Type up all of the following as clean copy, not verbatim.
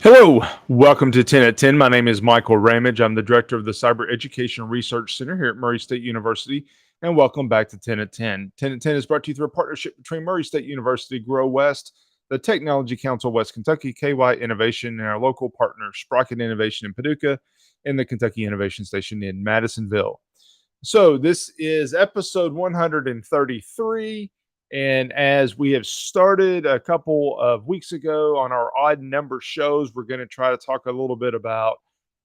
Hello, welcome to 10 at 10. My name is Michael Ramage. I'm the director of the Cyber Education Research Center here at Murray State University, and welcome back to 10 at 10. 10 at 10 is brought to you through a partnership between Murray State University, Grow West, the Technology Council West Kentucky, KY Innovation, and our local partner, Sprocket Innovation in Paducah, and the Kentucky Innovation Station in Madisonville. So, this is episode 133. And as we have started a couple of weeks ago on our odd number shows, we're going to try to talk a little bit about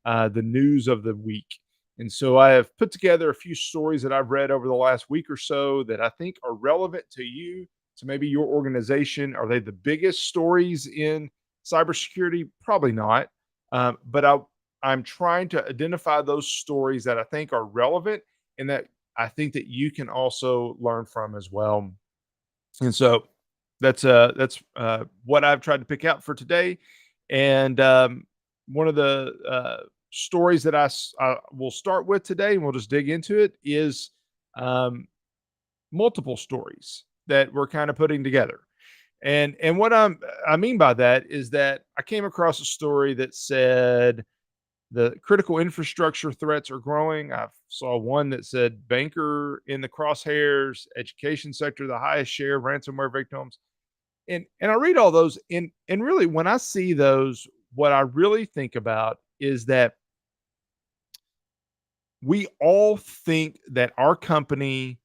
the news of the week. And so I have put together a few stories that I've read over the last week or so that I think are relevant to you, to maybe your organization. Are they the biggest stories in cybersecurity? Probably not. But I'm trying to identify those stories that I think are relevant and that I think that you can also learn from as well. And so that's what I've tried to pick out for today. And one of the stories that I will start with today, and we'll just dig into it, is um, multiple stories that we're kind of putting together. And what I mean by that is that I came across a story that said the critical infrastructure threats are growing. I saw one that said banker in the crosshairs, education sector, the highest share of ransomware victims. And I read all those and really when I see those, what I really think about is that we all think that our company,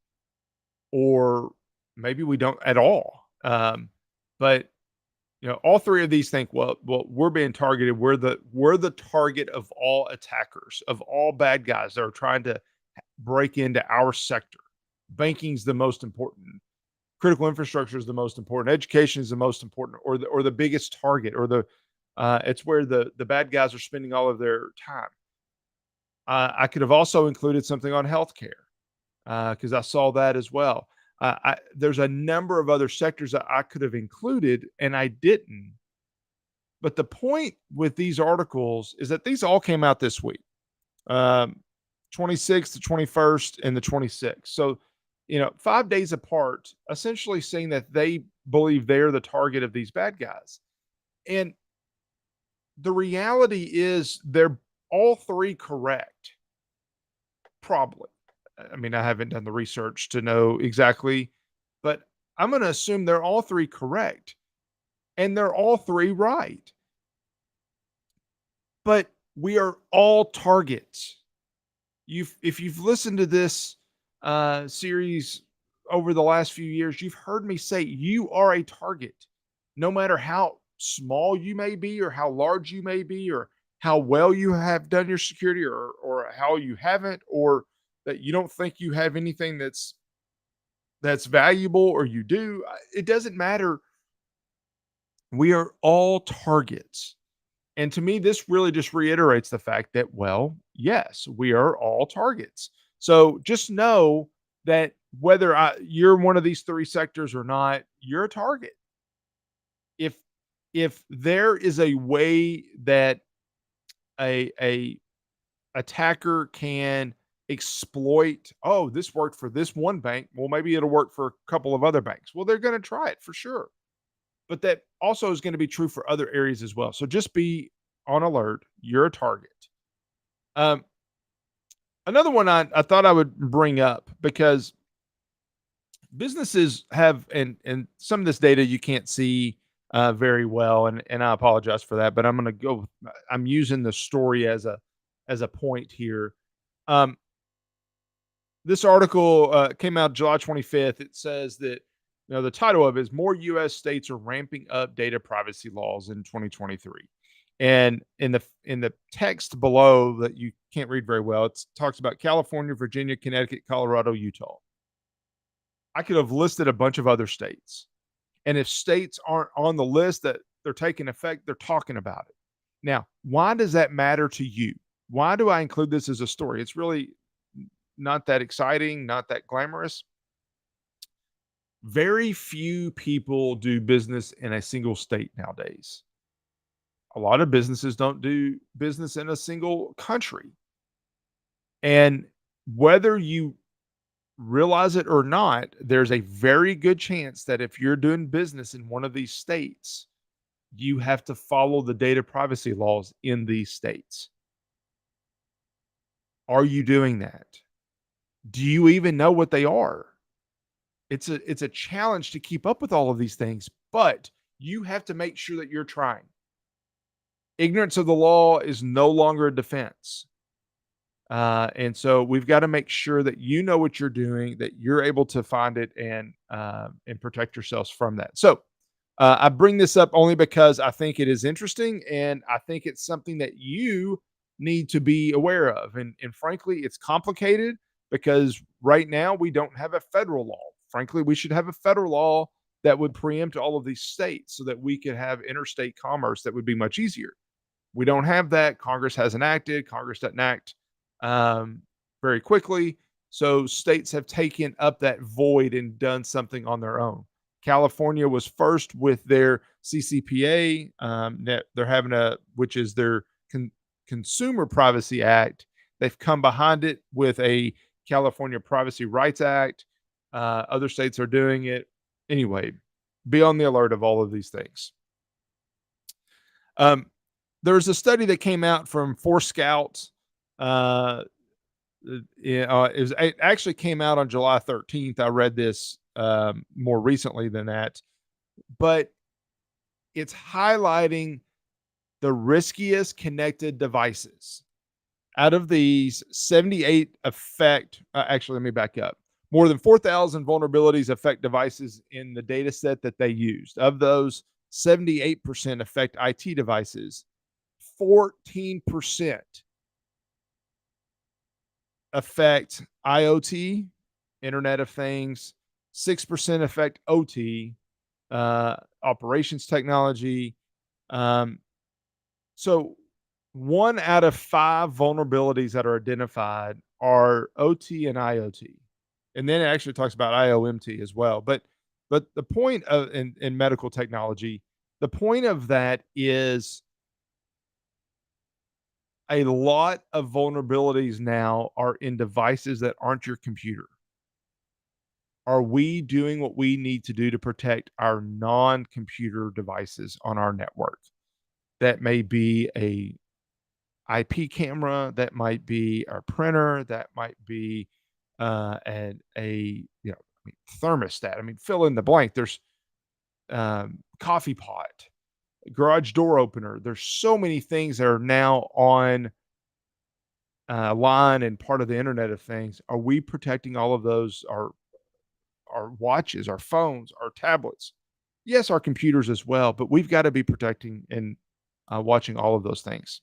or maybe we don't at all. But all three of these think, well, we're being targeted. We're the target of all attackers, of all bad guys that are trying to break into our sector. Banking's the most important. Critical infrastructure is the most important. Education is the most important, or the biggest target, or it's where the bad guys are spending all of their time. I could have also included something on healthcare because I saw that as well. There's a number of other sectors that I could have included, and I didn't. But the point with these articles is that these all came out this week, 26th, the 21st, and the 26th. So, 5 days apart, essentially saying that they believe they're the target of these bad guys. And the reality is they're all three correct. Probably. I mean, I haven't done the research to know exactly, but I'm going to assume they're all three correct and they're all three right. But we are all targets. If you've listened to this series over the last few years, you've heard me say you are a target, no matter how small you may be, or how large you may be, or how well you have done your security, or how you haven't, or that you don't think you have anything that's valuable, or you do. It doesn't matter. We are all targets. And to me, this really just reiterates the fact that, well, yes, we are all targets. So just know that whether you're one of these three sectors or not, you're a target. If if there is a way that a attacker can exploit, oh, this worked for this one bank, well, maybe it'll work for a couple of other banks. Well, they're going to try it for sure. But that also is going to be true for other areas as well. So just be on alert. You're a target. Um, Another one I thought I would bring up, because businesses have, and some of this data you can't see very well, and I apologize for that, but I'm going to go. I'm using the story as a point here. Um, this article came out July 25th. It says that, the title of it is "More U.S. States Are Ramping Up Data Privacy Laws in 2023." And in the text below that you can't read very well, it talks about California, Virginia, Connecticut, Colorado, Utah. I could have listed a bunch of other states. And if states aren't on the list that they're taking effect, they're talking about it. Now, why does that matter to you? Why do I include this as a story? It's really not that exciting, not that glamorous. Very few people do business in a single state nowadays. A lot of businesses don't do business in a single country. And whether you realize it or not, there's a very good chance that if you're doing business in one of these states, You have to follow the data privacy laws in these states. Are you doing that? Do you even know what they are? It's a challenge to keep up with all of these things, but you have to make sure that you're trying. Ignorance of the law is no longer a defense. And so we've got to make sure that you know what you're doing, that you're able to find it and protect yourselves from that. So I bring this up only because I think it is interesting, and I think it's something that you need to be aware of. And frankly, it's complicated because right now we don't have a federal law. Frankly, we should have a federal law that would preempt all of these states so that we could have interstate commerce that would be much easier. We don't have that. Congress hasn't acted. Congress doesn't act um, very quickly. So states have taken up that void and done something on their own. California was first with their CCPA that they're having which is their Consumer Privacy Act. They've come behind it with a California Privacy Rights Act. Other states are doing it. Anyway, be on the alert of all of these things. There's a study that came out from Four Scouts. It actually came out on July 13th. I read this more recently than that, but it's highlighting the riskiest connected devices. Out of these, 78 affect, actually, let me back up. More than 4,000 vulnerabilities affect devices in the data set that they used. Of those, 78% affect IT devices. 14% affect IoT, Internet of Things. 6% affect OT, operations technology. So 1 out of 5 vulnerabilities that are identified are OT and IoT. And then it actually talks about IOMT as well. But the point of in medical technology, the point of that is a lot of vulnerabilities now are in devices that aren't your computer. Are we doing what we need to do to protect our non-computer devices on our network? That may be a IP camera, that might be our printer, that might be and a thermostat. I mean, fill in the blank. There's coffee pot, garage door opener. There's so many things that are now on line and part of the Internet of Things. Are we protecting all of those? Our watches, our phones, our tablets? Yes, our computers as well. But we've got to be protecting and watching all of those things.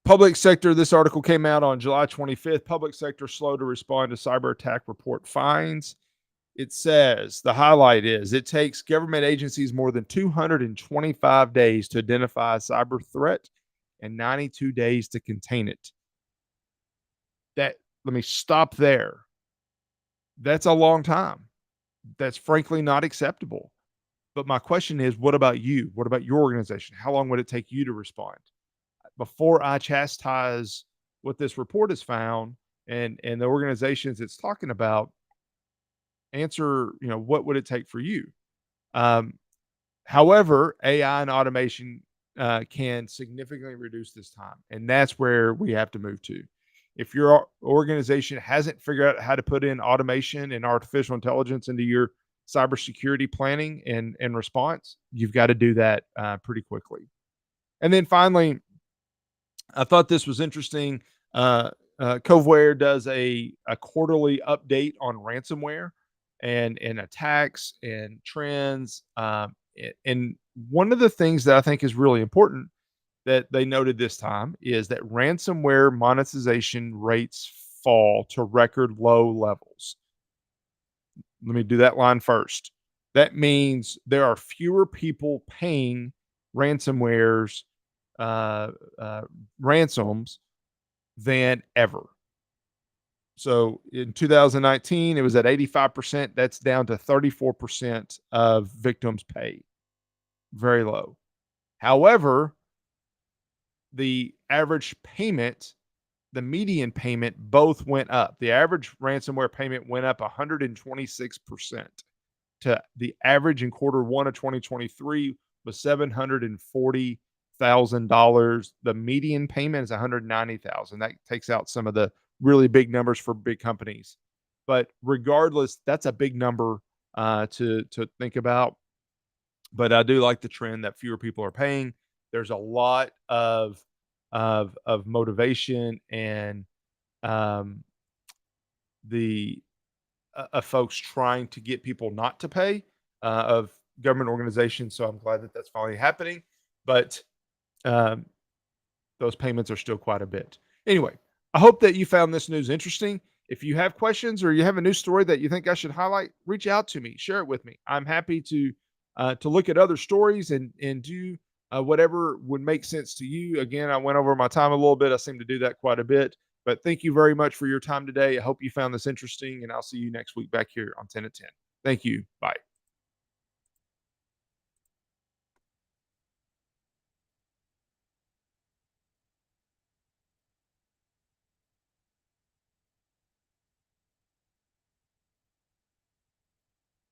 Public sector, this article came out on July 25th. Public sector slow to respond to cyber attack report finds. It says the highlight is it takes government agencies more than 225 days to identify a cyber threat and 92 days to contain it. Let me stop there. That's a long time. That's frankly not acceptable. But my question is, what about you? What about your organization? How long would it take you to respond? Before I chastise what this report has found and the organizations it's talking about, answer, what would it take for you? However, AI and automation can significantly reduce this time, and that's where we have to move to. If your organization hasn't figured out how to put in automation and artificial intelligence into your cybersecurity planning and response, you've got to do that pretty quickly. And then finally, I thought this was interesting. Coveware does a quarterly update on ransomware and attacks and trends. And one of the things that I think is really important that they noted this time is that ransomware monetization rates fall to record low levels. Let me do that line first. That means there are fewer people paying ransomwares ransoms than ever. So in 2019, it was at 85%. That's down to 34% of victims pay. Very low. However, the average payment, the median payment, both went up. The average ransomware payment went up 126%. to the average in quarter one of 2023 was $740,000. The median payment is $190,000. That takes out some of the really big numbers for big companies. But regardless, that's a big number to think about. But I do like the trend that fewer people are paying. There's a lot of motivation and um, the of folks trying to get people not to pay of government organizations. So I'm glad that that's finally happening. But um, those payments are still quite a bit. Anyway, I hope that you found this news interesting. If you have questions or you have a news story that you think I should highlight, reach out to me, share it with me. I'm happy to look at other stories and do whatever would make sense to you. Again, I went over my time a little bit. I seem to do that quite a bit. But thank you very much for your time today. I hope you found this interesting, and I'll see you next week back here on 10 at 10. Thank you. Bye.